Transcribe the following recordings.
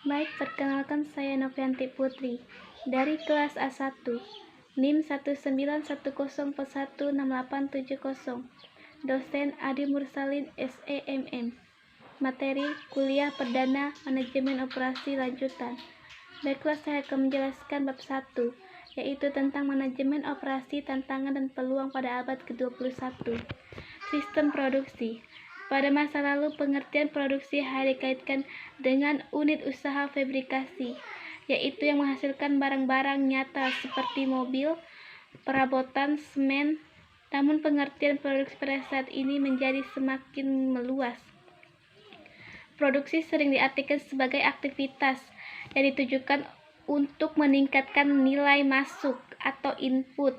Baik, perkenalkan saya Novianti Putri dari kelas A1, NIM 19104168870. Dosen Adi Mursalin SEMM. Materi kuliah perdana manajemen operasi lanjutan. Baiklah, saya akan menjelaskan bab 1, yaitu tentang manajemen operasi, tantangan dan peluang pada abad ke-21. Sistem produksi. Pada masa lalu, pengertian produksi hanya dikaitkan dengan unit usaha fabrikasi, yaitu yang menghasilkan barang-barang nyata seperti mobil, perabotan, semen. Namun pengertian produksi pada saat ini menjadi semakin meluas. Produksi sering diartikan sebagai aktivitas yang ditujukan untuk meningkatkan nilai masuk atau input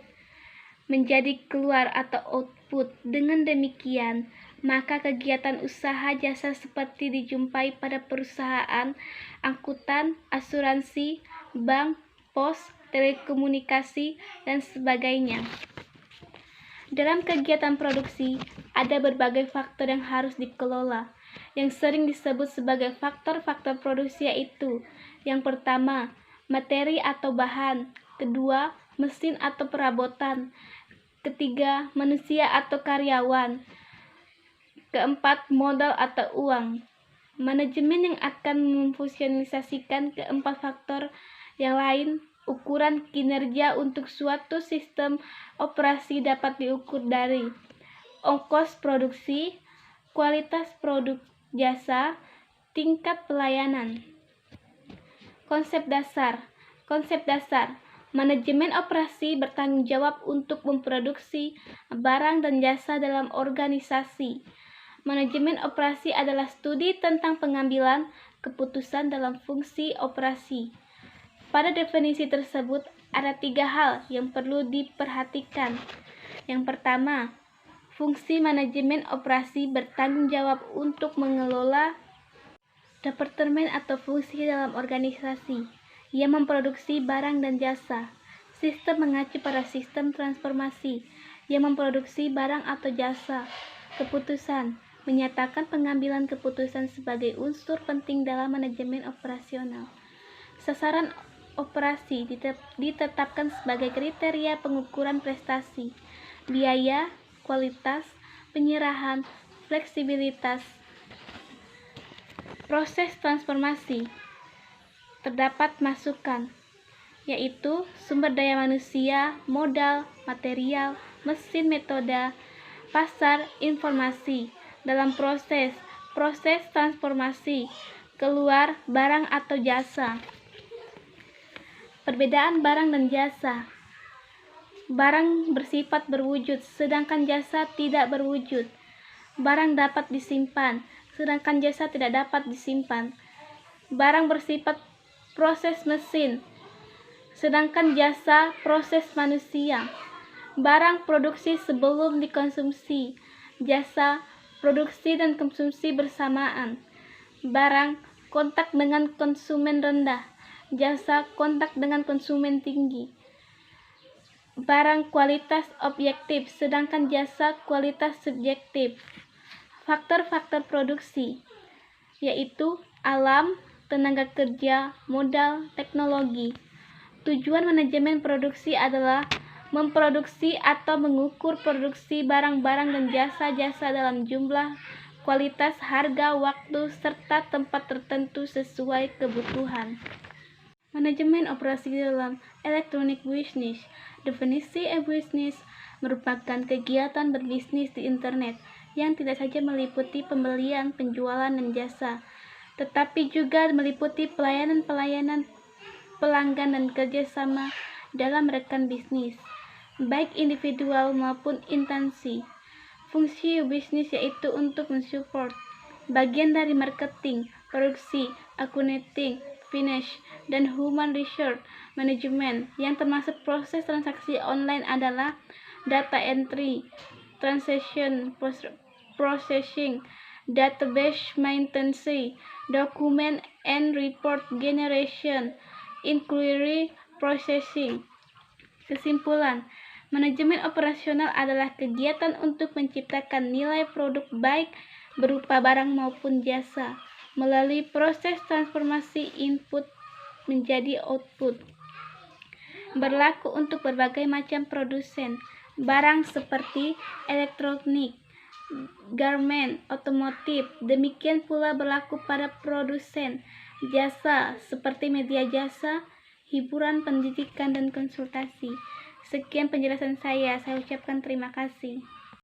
menjadi keluar atau output. Dengan demikian, maka kegiatan usaha jasa seperti dijumpai pada perusahaan angkutan, asuransi, bank, pos, telekomunikasi, dan sebagainya. Dalam kegiatan produksi, ada berbagai faktor yang harus dikelola, yang sering disebut sebagai faktor-faktor produksi, yaitu: yang pertama, materi atau bahan; kedua, mesin atau perabotan; ketiga, manusia atau karyawan; keempat, modal atau uang. Manajemen yang akan memfungsionalisasikan keempat faktor yang lain. Ukuran kinerja untuk suatu sistem operasi dapat diukur dari ongkos produksi, kualitas produk jasa, tingkat pelayanan. Konsep dasar. Manajemen operasi bertanggung jawab untuk memproduksi barang dan jasa dalam organisasi. Manajemen operasi adalah studi tentang pengambilan keputusan dalam fungsi operasi. Pada definisi tersebut, ada 3 hal yang perlu diperhatikan. Yang pertama, fungsi manajemen operasi bertanggung jawab untuk mengelola departemen atau fungsi dalam organisasi yang memproduksi barang dan jasa. Sistem mengacu pada sistem transformasi yang memproduksi barang atau jasa. Keputusan menyatakan pengambilan keputusan sebagai unsur penting dalam manajemen operasional. Sasaran operasi ditetapkan sebagai kriteria pengukuran prestasi, biaya, kualitas, penyerahan, fleksibilitas. Proses transformasi. Terdapat masukan, yaitu sumber daya manusia, modal, material, mesin, metode, pasar, informasi. Dalam proses transformasi, keluar barang atau jasa. Perbedaan barang dan jasa. Barang bersifat berwujud, sedangkan jasa tidak berwujud. Barang dapat disimpan, sedangkan jasa tidak dapat disimpan. Barang bersifat proses mesin, sedangkan jasa proses manusia. Barang produksi sebelum dikonsumsi, jasa produksi dan konsumsi bersamaan. Barang kontak dengan konsumen rendah, jasa kontak dengan konsumen tinggi. Barang kualitas objektif, sedangkan jasa kualitas subjektif. Faktor-faktor produksi, yaitu alam, tenaga kerja, modal, teknologi. Tujuan manajemen produksi adalah memproduksi atau mengukur produksi barang-barang dan jasa-jasa dalam jumlah, kualitas, harga, waktu, serta tempat tertentu sesuai kebutuhan. Manajemen operasi dalam electronic business. Definisi e-business merupakan kegiatan berbisnis di internet yang tidak saja meliputi pembelian, penjualan, dan jasa, tetapi juga meliputi pelayanan-pelayanan pelanggan dan kerjasama dalam rekan bisnis, baik individual maupun instansi. Fungsi bisnis yaitu untuk mensupport bagian dari marketing, produksi, accounting, finance, dan human resource management. Yang termasuk proses transaksi online adalah data entry, transaction processing, database maintenance, document and report generation, inquiry processing. Kesimpulan, manajemen operasional adalah kegiatan untuk menciptakan nilai produk baik berupa barang maupun jasa, melalui proses transformasi input menjadi output. Berlaku untuk berbagai macam produsen barang seperti elektronik, garment, otomotif. Demikian pula berlaku pada produsen jasa seperti media jasa, hiburan, pendidikan, dan konsultasi. Sekian penjelasan saya ucapkan terima kasih.